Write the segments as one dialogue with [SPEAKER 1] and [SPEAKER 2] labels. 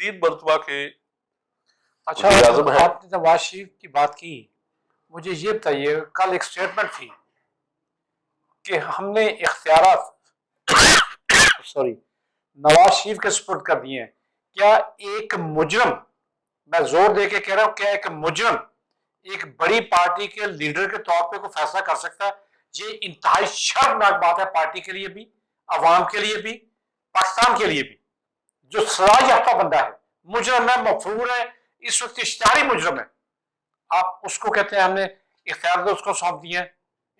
[SPEAKER 1] 3 مرتبہ کے
[SPEAKER 2] اچھا
[SPEAKER 1] وزیر اعظم ہیں.
[SPEAKER 2] آپ نے نواز شریف کی بات کی، مجھے یہ بتائیے کل ایک اسٹیٹمنٹ تھی کہ ہم نے اختیارات سوری نواز شریف کے سپرد کر دیے ہیں. کیا ایک مجرم، میں زور دے کے کہہ رہا ہوں، کیا ایک مجرم ایک بڑی پارٹی کے لیڈر کے طور پہ کوئی فیصلہ کر سکتا ہے؟ یہ انتہائی شرمناک بات ہے پارٹی کے لیے بھی، عوام کے لیے بھی، پاکستان کے لیے بھی. جو سزا یافتہ بندہ ہے، مجرم ہے، مفرور ہے، اس وقت اشتہاری مجرم ہے، آپ اس کو کہتے ہیں ہم نے اختیار اس کو سونپ دیے ہیں.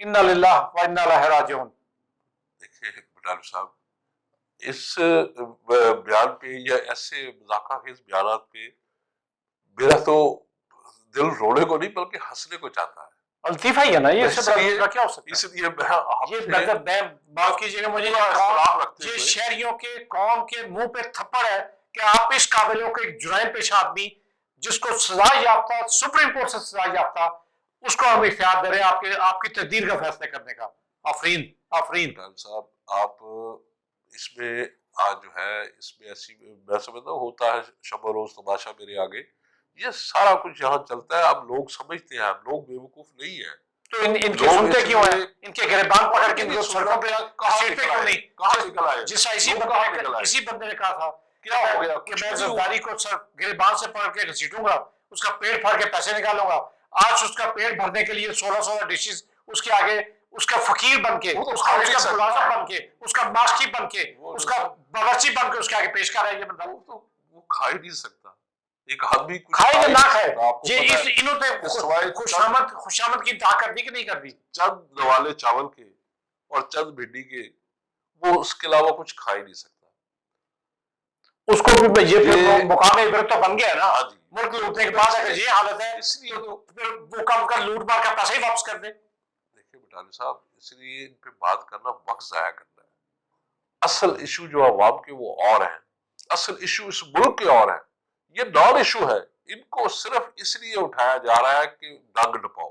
[SPEAKER 2] انا للہ و انا الیہ راجعون.
[SPEAKER 1] دیکھیے بٹالوی صاحب، اس بیان پہ یا ایسے مذاکرہ خیز بیانات پہ میرا تو دل رونے کو نہیں بلکہ ہنسنے کو چاہتا ہے.
[SPEAKER 2] لطیفہ ہی ہے نا یہ، اس سے بڑا لطیفہ کیا ہو سکتا ہے؟
[SPEAKER 1] اس لیے میں آپ
[SPEAKER 2] یہ
[SPEAKER 1] سے
[SPEAKER 2] مطلب میں معاف کیجیے گا مجھے،
[SPEAKER 1] اختلاف رکھتے
[SPEAKER 2] یہ
[SPEAKER 1] ہوئے
[SPEAKER 2] شہریوں کے قوم کے منہ پہ تھپڑ ہے کہ آپ اس قابل ہو کہ ایک جرائم پیشہ آدمی جس کو سزا یافتہ سپریم کورٹ سے سزا یافتہ، اس کو ہم اختیار دے رہے ہیں آپ کی تقدیر کا فیصلہ کرنے کا. آفرین آفرین.
[SPEAKER 1] ڈاکٹر صاحب آپ اس میں آج جو ہے اس میں ایسی میں سمجھتا ہوں ہوتا ہے شب و روز تماشا میرے آگے. یہ سارا کچھ یہاں چلتا ہے. اب لوگ سمجھتے ہیں، اب لوگ بیوقوف نہیں ہیں.
[SPEAKER 2] تو ان کے سنتے کیوں ہیں؟ ان کے گریبان پکڑ کے ان کو سڑکوں پہ سیٹیں کیوں نہیں؟
[SPEAKER 1] کہاں نکل آئے؟
[SPEAKER 2] جس اسی بندے نے کہا تھا
[SPEAKER 1] کیا ہو گیا
[SPEAKER 2] کہ میں زرداری کو گریبان سے پکڑ کے گھسیٹوں گا، اس کا پیٹ پھاڑ کے پیسے نکالوں گا. آج اس کا پیٹ بھرنے کے لیے 16 ڈشز اس کے آگے، اس کا فقیر بن کے، اس کا ملازم بن کے، اس کا ماسٹی بن کے، اس کا باورچی بن کے اس کے آگے پیش کر رہا ہے. یہ بندہ
[SPEAKER 1] وہ کھا ہی نہیں سکتا. ایک آدمی
[SPEAKER 2] کھائے یا نہ کھائے، یہ انہوں نے خوشامد کی انتہا کر دی کہ نہیں کر دی؟
[SPEAKER 1] چند نوالے چاول کے اور چند بھنڈی کے، وہ اس کے علاوہ کچھ کھا ہی نہیں سکتا.
[SPEAKER 2] اس کو بھی یہ مقام عبرت تو بن گیا نا.
[SPEAKER 1] جی
[SPEAKER 2] ملک لوٹنے کے بعد اگر یہ حالت ہے، اس لیے پھر وہ کم کر لوٹ مار کا پیسہ ہی واپس کر دے.
[SPEAKER 1] دیکھیے بٹالوی صاحب، اس لیے ان پہ بات کرنا وقت ضائع کرنا ہے. اصل ایشو جو عوام کے وہ اور ہیں، اصل ایشو اس ملک کے اور ہیں. یہ نان ایشو ہے. ان کو صرف اس لیے اٹھایا جا رہا ہے کہ ڈنگ ڈپاؤ.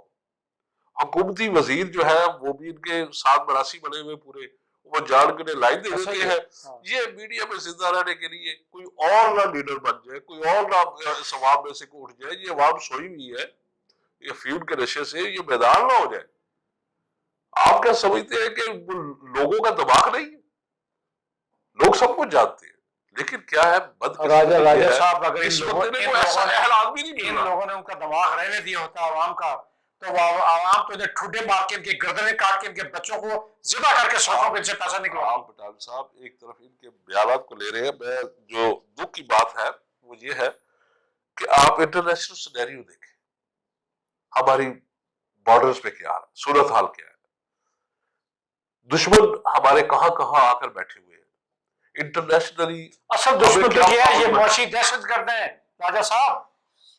[SPEAKER 1] حکومتی وزیر جو ہے وہ بھی ان کے ساتھ براسی بنے ہوئے پورے، وہ جان کے لائن دے دیتے ہیں یہ میڈیا میں زندہ رہنے کے لیے. کوئی اور نہ لیڈر بن جائے، کوئی اور نہ اس عوام میں سے کوئی اٹھ جائے. یہ عوام سوئی ہوئی ہے، یہ فیوڈ کے نشے سے یہ بیدار نہ ہو جائے. آپ کیا سمجھتے ہیں کہ لوگوں کا دماغ نہیں ہے؟ لوگ سب کچھ جانتے ہیں، لیکن کیا ہے
[SPEAKER 2] راجہ صاحب، اگر
[SPEAKER 1] اس بندے کو ایسا اہل آدمی نہیں
[SPEAKER 2] ان
[SPEAKER 1] ملا.
[SPEAKER 2] لوگوں نے ان کا دماغ رہنے دیا ہوتا عوام کا، تو عوام تو انہیں ٹھڈے مار کے ان کے گردنیں کاٹ کے ان کے بچوں کو ذبح کر کے سڑکوں پہ ان سے پیسہ نکلوا.
[SPEAKER 1] آپ بٹال صاحب ایک طرف ان کے بیانات کو لے رہے ہیں، میں جو دکھ کی بات ہے وہ یہ ہے کہ آپ انٹرنیشنل سینیریو دیکھیں، ہماری بارڈرز پہ کیا ہے، صورت حال کیا ہے. دشمن ہمارے کہاں کہاں آ کر بیٹھے ہوئے ہیں انٹرنیشنلی.
[SPEAKER 2] اصل دشمن تو کیا ہے؟ یہ معاشی دہشت گرد ہیں راجہ صاحب.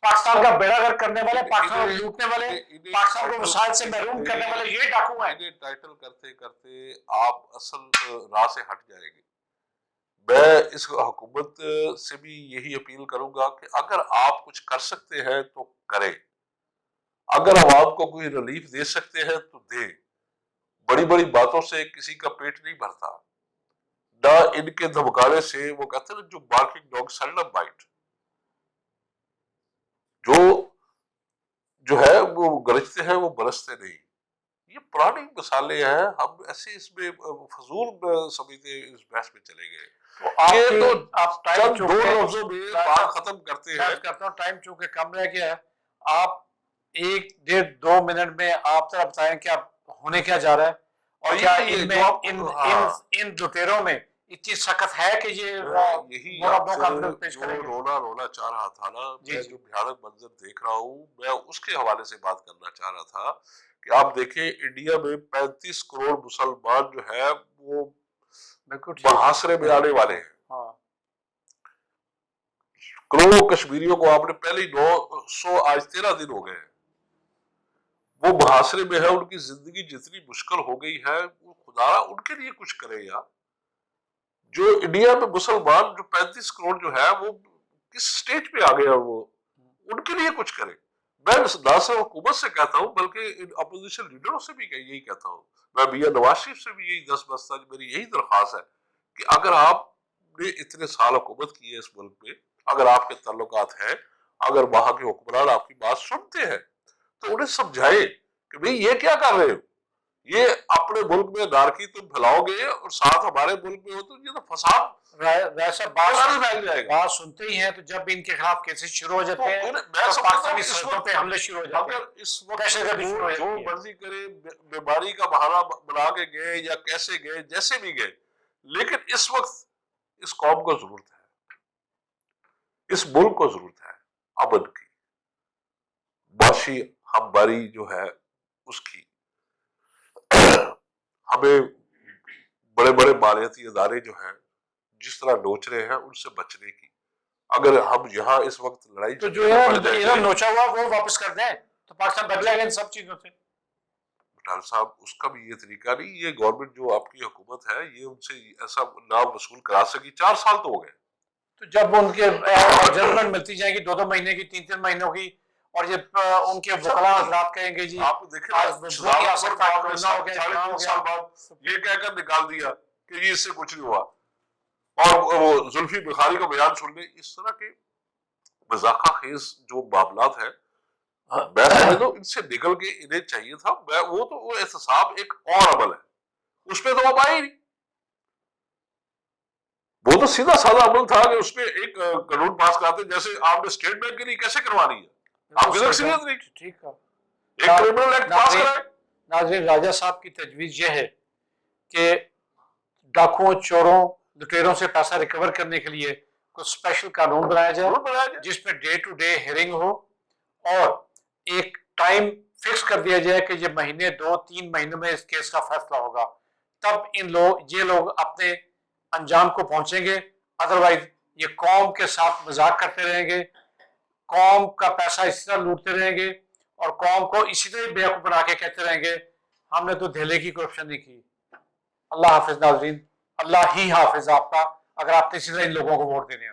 [SPEAKER 2] پاکستان کا بیڑا گرک کرنے والے، پاکستان کو لوٹنے والے، پاکستان کو وسائل سے محروم کرنے والے یہ ڈاکو ہیں.
[SPEAKER 1] انہیں ٹائٹل کرتے کرتے آپ اصل راہ سے ہٹ جائیں گے. میں اس حکومت سے بھی یہی اپیل کروں گا کہ اگر آپ کچھ کر سکتے ہیں تو کریں. اگر عوام کو کوئی ریلیف دے سکتے ہیں تو دیں. بڑی بڑی باتوں سے کسی کا پیٹ نہیں بھرتا، نہ ان کے دھمکانے سے. وہ کہتے ہیں جو بارکنگ ڈاگ سیلڈم بائٹ، جو ہے وہ گرجتے ہیں وہ برستے نہیں. یہ پرانی مثالیں ہیں. ہم ایسے اس میں فضول سمجھتے اس بحث میں چلے گئے.
[SPEAKER 2] آپ
[SPEAKER 1] چند دو لفظوں میں بات ختم کرتے ہیں.
[SPEAKER 2] کرتا ہوں، ٹائم چونکہ کم رہ گیا ہے. آپ 1-1.5-2 منٹ میں آپ ذرا بتائیں کہ اب ہونے کیا جا رہا ہے، اور کیا ان میں ان لٹیروں میں اتنی سخت ہے کہ یہ
[SPEAKER 1] یہی جو رونا چاہ رہا تھا نا، میں جو بھیانک منظر دیکھ رہا ہوں، میں اس کے حوالے سے بات کرنا چاہ رہا تھا کہ آپ دیکھیں انڈیا میں 35 کروڑ مسلمان جو ہے وہ محاصرے میں آنے والے ہیں. کروڑوں کشمیریوں کو آپ نے پہلے 900 آج 13 دن ہو گئے ہیں وہ محاصرے میں ہے. ان کی زندگی جتنی مشکل ہو گئی ہے، وہ خدا ان کے لیے کچھ کرے. یا جو انڈیا میں مسلمان جو 35 کروڑ جو ہے وہ کس سٹیج پہ آ گیا، وہ ان کے لیے کچھ کرے. میں نہ صرف حکومت سے کہتا ہوں بلکہ اپوزیشن لیڈروں سے بھی یہی کہتا ہوں. میں میاں نواز شریف سے بھی یہی دس بستہ میری یہی درخواست ہے کہ اگر آپ نے اتنے سال حکومت کی ہے اس ملک میں، اگر آپ کے تعلقات ہیں، اگر وہاں کے حکمران آپ کی بات سنتے ہیں تو انہیں سمجھائے کہ بھئی یہ کیا کر رہے ہو، یہ اپنے ملک میں نارکی تم پھیلاؤ گے اور ساتھ ہمارے ملک میں ہو تو یہ تو فساد
[SPEAKER 2] ویسا
[SPEAKER 1] پھیل جائے گا۔
[SPEAKER 2] بات سنتے ہی ہیں تو جب ان کے خلاف کیسز شروع ہو جاتے ہیں
[SPEAKER 1] میں
[SPEAKER 2] تو
[SPEAKER 1] سمجھتا ہوں
[SPEAKER 2] پاکستانی
[SPEAKER 1] اس
[SPEAKER 2] سڑکوں
[SPEAKER 1] وقت
[SPEAKER 2] پہ حملے شروع ہو جاتے ہیں،
[SPEAKER 1] اگر اس وقت
[SPEAKER 2] دہشت گردی شروع ہو
[SPEAKER 1] جو
[SPEAKER 2] جاتی ہے۔
[SPEAKER 1] مرضی کرے، بیماری کا بہانہ بنا کے گئے یا کیسے گئے، جیسے بھی گئے، لیکن اس وقت اس قوم کو ضرورت ہے، اس ملک کو ضرورت ہے امن کی، معاشی ہمباری جو ہے اس کی، ہمیں بڑے بڑے مالیاتی ادارے جو ہیں جس طرح نوچ رہے ہیں ان سے بچنے کی۔ اگر ہم یہاں اس وقت لڑائی
[SPEAKER 2] تو جو
[SPEAKER 1] جھگڑے میں پڑ جائیں
[SPEAKER 2] ایران
[SPEAKER 1] گے،
[SPEAKER 2] نوچا ہوا وہ واپس کر دیں تو پاکستان بچ جائے گا ان سب چیزوں سے۔
[SPEAKER 1] بٹال صاحب اس کا بھی یہ طریقہ نہیں، یہ گورنمنٹ جو آپ کی حکومت ہے یہ ان سے ایسا نام وصول کرا سکی، 4 سال تو ہو گئے۔
[SPEAKER 2] تو جب ان کے ججمنٹ ملتی جائیں گی 2 مہینے کی، 3 مہینوں کی، اور یہ ان کے وکلاء حضرات کہیں گے جی
[SPEAKER 1] آپ دیکھیں نا،
[SPEAKER 2] ووٹ ہی سکتا ہے، کورونا ہو گیا، اتنا ہو
[SPEAKER 1] 3.5 سال
[SPEAKER 2] گیا۔
[SPEAKER 1] بعد یہ کہہ کر نکال دیا کہ یہ اس سے کچھ نہیں ہوا، اور وہ زلفی بخاری کا بیان سن لیں، اس طرح کے مذاقہ خیز جو معاملات ہیں، میں سمجھتا ہوں ان سے نکل کے انہیں چاہیے تھا، وہ احتساب ایک اور عمل ہے، اس پہ تو وہ آئے ہی نہیں، وہ تو سیدھا سادہ عمل تھا کہ اس پہ ایک قانون پاس کراتے، جیسے آپ نے اسٹیٹ بینک کے لیے کیسے کروانی ہے، آپ کی اکثریت نہیں،
[SPEAKER 2] ٹھیک ہے۔
[SPEAKER 1] ایک کرمنل ایکٹ پاس کرائے۔
[SPEAKER 2] ناظرین، راجہ صاحب کی تجویز یہ ہے کہ ڈاکوؤں، چوروں، لٹیروں سے پیسہ ریکور کرنے کے لیے کوئی اسپیشل قانون بنایا جائے جس پہ ڈے ٹو ڈے ہیئرنگ ہو، اور ایک ٹائم فکس کر دیا جائے کہ یہ مہینے 2-3 مہینوں میں اس کیس کا فیصلہ ہوگا، تب یہ لوگ اپنے انجام کو پہنچیں گے، ادروائز یہ قوم کے ساتھ مذاق کرتے رہیں گے، قوم کا پیسہ اسی طرح لوٹتے رہیں گے، اور قوم کو اسی طرح بیوقوف بنا کے کہتے رہیں گے ہم نے تو دھیلے کی کرپشن نہیں کی۔ اللہ حافظ ناظرین، اللہ ہی حافظ آپ کا، اگر آپ نے اسی طرح ان لوگوں کو ووٹ دینے ہیں۔